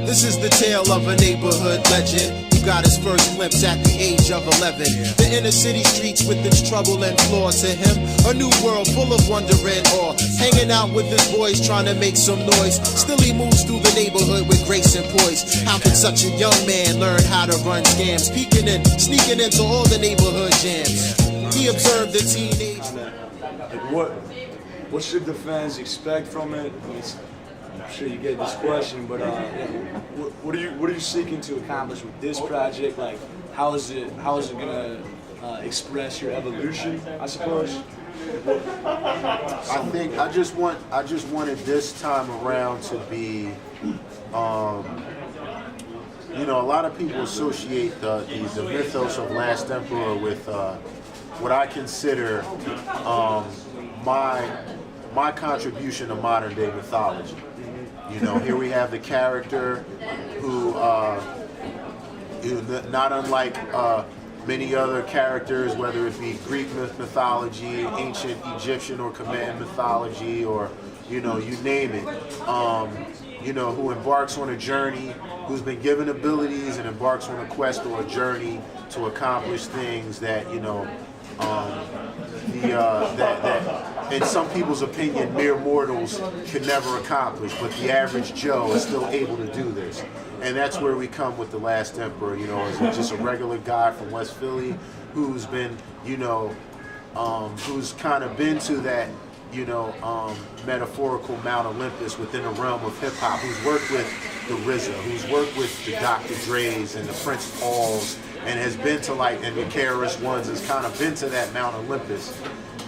This is the tale of a neighborhood legend who got his first glimpse at the age of 11. The inner city streets with its trouble and flaw, to him a new world full of wonder and awe. Hanging out with his boys trying to make some noise, still he moves through the neighborhood with grace and poise. How could such a young man learn how to run scams, peeking and sneaking into all the neighborhood jams? He observed the teenage. Like what should the fans expect from it? I'm sure you get this question, but what are you seeking to accomplish with this project? Like, how is it gonna express your evolution, I suppose? I think I just wanted this time around to be, you know, a lot of people associate the mythos of Last Emperor with what I consider my contribution to modern day mythology. You know, here we have the character who, not unlike many other characters, whether it be Greek mythology, ancient Egyptian or Khmer mythology, or, you know, you name it, you know, who embarks on a journey, who's been given abilities and embarks on a quest or a journey to accomplish things that, you know, that in some people's opinion mere mortals can never accomplish, but the average Joe is still able to do this. And that's where we come with The Last Emperor, you know, as just a regular guy from West Philly who's been, you know, who's kind of been to that, you know, metaphorical Mount Olympus within the realm of hip hop, who's worked with the RZA, who's worked with the Dr. Dre's and the Prince Pauls, and has been to like, and the KRS-Ones, has kind of been to that Mount Olympus,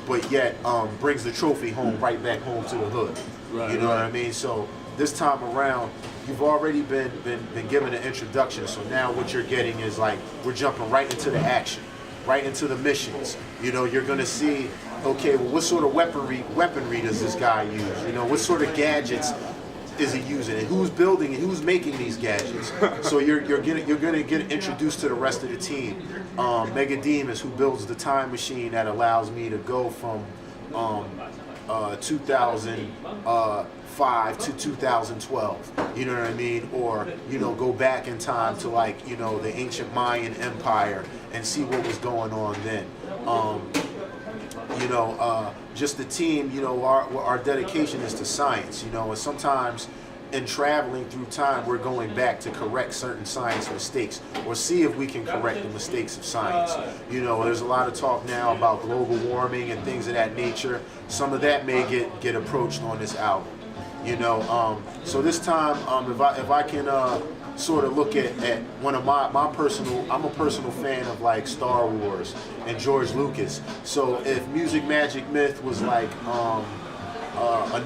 but yet brings the trophy home, right back home to the hood. Right, you know what I mean? So this time around, you've already been given an introduction, so now what you're getting is like, we're jumping right into the action, right into the missions. You know, you're gonna see, okay, well, what sort of weaponry does this guy use? You know, what sort of gadgets is he using, and who's building and who's making these gadgets? So you're gonna get introduced to the rest of the team. Mega Demus, who builds the time machine that allows me to go from 2005 to 2012. You know what I mean? Or, you know, go back in time to, like, you know, the ancient Mayan Empire and see what was going on then. You know, just the team, you know, our dedication is to science, you know, and sometimes in traveling through time, we're going back to correct certain science mistakes or see if we can correct the mistakes of science. You know, there's a lot of talk now about global warming and things of that nature. Some of that may get approached on this album, you know. So this time, if I can sort of look at one of my personal, I'm a personal fan of like Star Wars and George Lucas. So if Music Magic Myth was like A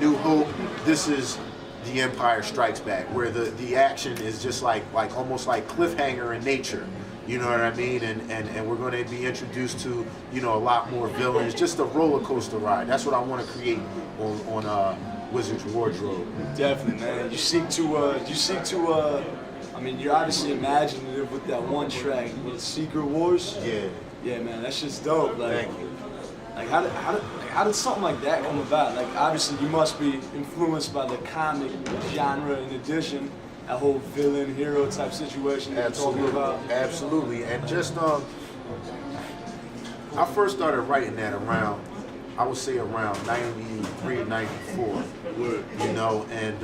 New Hope, this is The Empire Strikes Back, where the action is just like almost like cliffhanger in nature. You know what I mean? And we're going to be introduced to, you know, a lot more villains. Just a roller coaster ride. That's what I want to create on Wizard's Wardrobe. Definitely, man. You seek to I mean, you're obviously imaginative with that one track, with Secret Wars. Yeah. Yeah, man, that's just dope. Like, thank you. Like, how did something like that come about? Like, obviously, you must be influenced by the comic genre in addition, that whole villain hero type situation that you're talking about. Absolutely, and just I first started writing that around, I would say around 93, 94. You know, and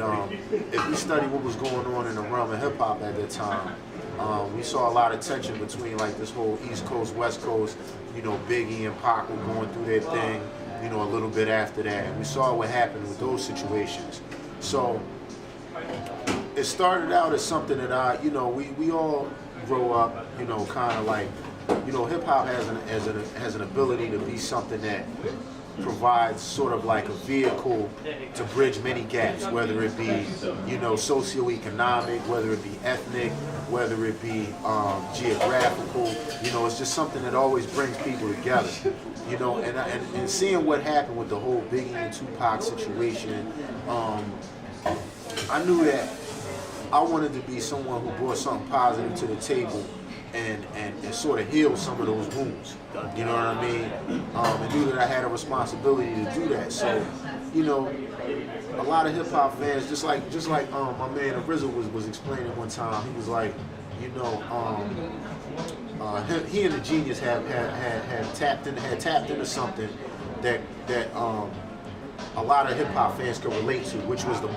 if we study what was going on in the realm of hip hop at that time, we saw a lot of tension between like this whole East Coast, West Coast. You know, Biggie and Pac were going through their thing, you know, a little bit after that, and we saw what happened with those situations. So it started out as something that you know, we all grow up, you know, kind of like, you know, hip hop has an ability to be something that provides sort of like a vehicle to bridge many gaps, whether it be, you know, socioeconomic, whether it be ethnic, whether it be geographical. You know, it's just something that always brings people together. You know, and seeing what happened with the whole Biggie and Tupac situation, I knew that I wanted to be someone who brought something positive to the table and sort of heal some of those wounds. You know what I mean? And knew that I had a responsibility to do that. So, you know, a lot of hip hop fans, just like my man RZA was explaining one time. He was like, you know, he and the Genius had tapped into something that a lot of hip hop fans could relate to, which was the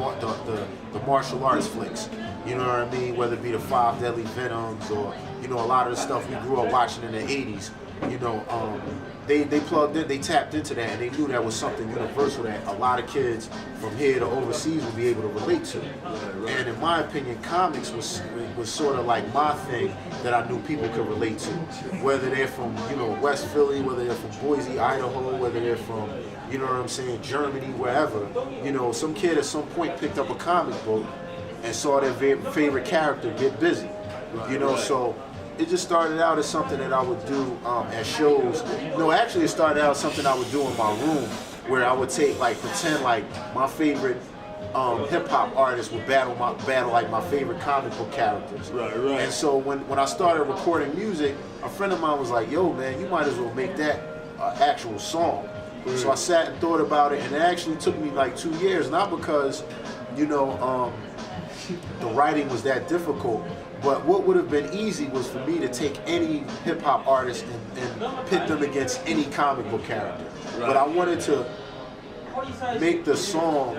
martial arts flicks. You know what I mean? Whether it be the Five Deadly Venoms or, you know, a lot of the stuff we grew up watching in the 80s. You know, they plugged in, they tapped into that, and they knew that was something universal that a lot of kids from here to overseas would be able to relate to. And in my opinion, comics was sort of like my thing that I knew people could relate to. Whether they're from, you know, West Philly, whether they're from Boise, Idaho, whether they're from, you know what I'm saying, Germany, wherever. You know, some kid at some point picked up a comic book and saw their favorite character get busy. You know, so it just started out as something that I would do at shows. No, actually it started out as something I would do in my room, where I would pretend like my favorite hip hop artists would battle like my favorite comic book characters. Right. And so when I started recording music, a friend of mine was like, "Yo, man, you might as well make that actual song." So I sat and thought about it, and it actually took me like 2 years, not because, you know, the writing was that difficult, but what would have been easy was for me to take any hip hop artist and pit them against any comic book character. But I wanted to make the song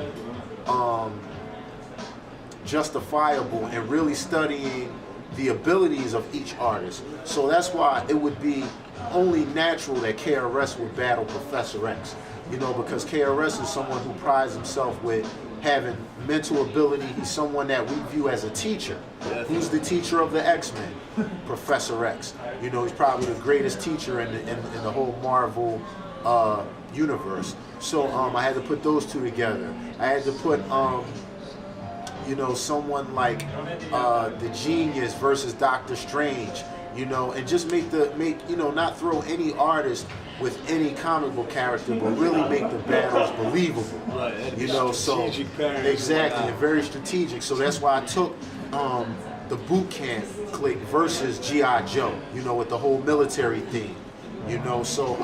justifiable and really studying the abilities of each artist. So that's why it would be only natural that KRS would battle Professor X. You know, because KRS is someone who prides himself with having mental ability. He's someone that we view as a teacher. Who's the teacher of the X-Men? Professor X. You know, he's probably the greatest teacher in the whole Marvel universe. So I had to put those two together. I had to put you know, someone like the Genius versus Doctor Strange. You know, and just make you know, not throw any artist with any comic book character, but really make the battles believable. Right. You know, so exactly, and very strategic. So that's why I took the boot camp clique versus G.I. Joe. You know, with the whole military theme. You know, so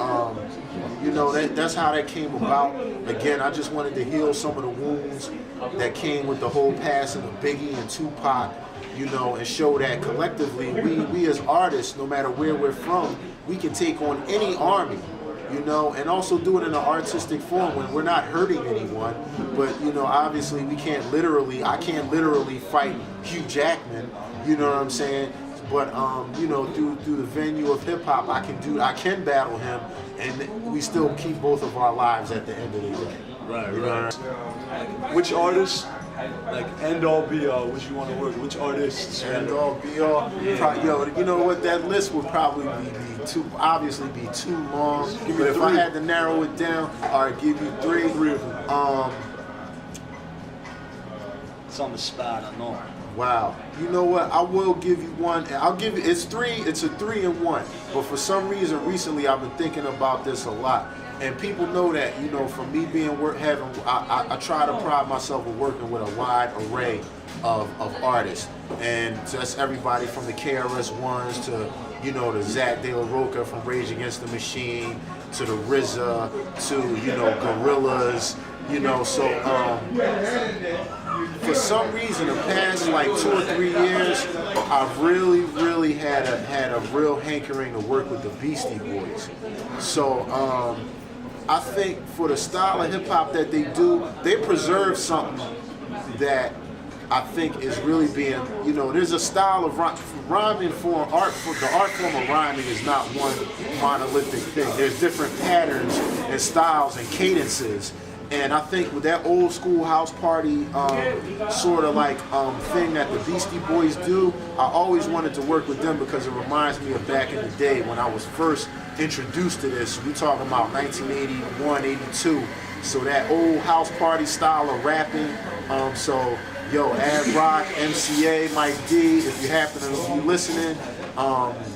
you know, that's how that came about. Again, I just wanted to heal some of the wounds that came with the whole passing of Biggie and Tupac. You know, and show that collectively, we as artists, no matter where we're from, we can take on any army, you know, and also do it in an artistic form when we're not hurting anyone. But, you know, obviously I can't literally fight Hugh Jackman, you know what I'm saying? But, you know, through the venue of hip hop, I can battle him, and we still keep both of our lives at the end of the day. Right. Which artists, like end all be all, would you want to work? Which artists? End all be all. Yo, you know what? That list would probably be too long. But if I had to narrow it down, I'd give you three. It's on the spot, I know. Wow. You know what? I will give you one. I'll give you. It's a 3 and 1. But for some reason, recently I've been thinking about this a lot. And people know that, you know, from me being I try to pride myself in working with a wide array of artists, and that's everybody from the KRS-Ones to, you know, the Zach De La Rocha from Rage Against the Machine to the RZA to, you know, Gorillaz, you know. So for some reason, the past like 2 or 3 years, I've really had a real hankering to work with the Beastie Boys. So I think for the style of hip hop that they do, they preserve something that I think is really being, you know, there's a style of rhyming form, the art form of rhyming is not one monolithic thing. There's different patterns and styles and cadences. And I think with that old school house party sort of like thing that the Beastie Boys do, I always wanted to work with them because it reminds me of back in the day when I was first introduced to this. We talking about 1981, 82. So that old house party style of rapping. So yo, Ad Rock, MCA, Mike D, if you happen to be listening,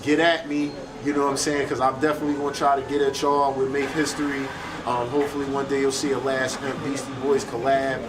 get at me. You know what I'm saying? Because I'm definitely going to try to get at y'all. We'll make history. Hopefully one day you'll see a Last Beastie Boys collab.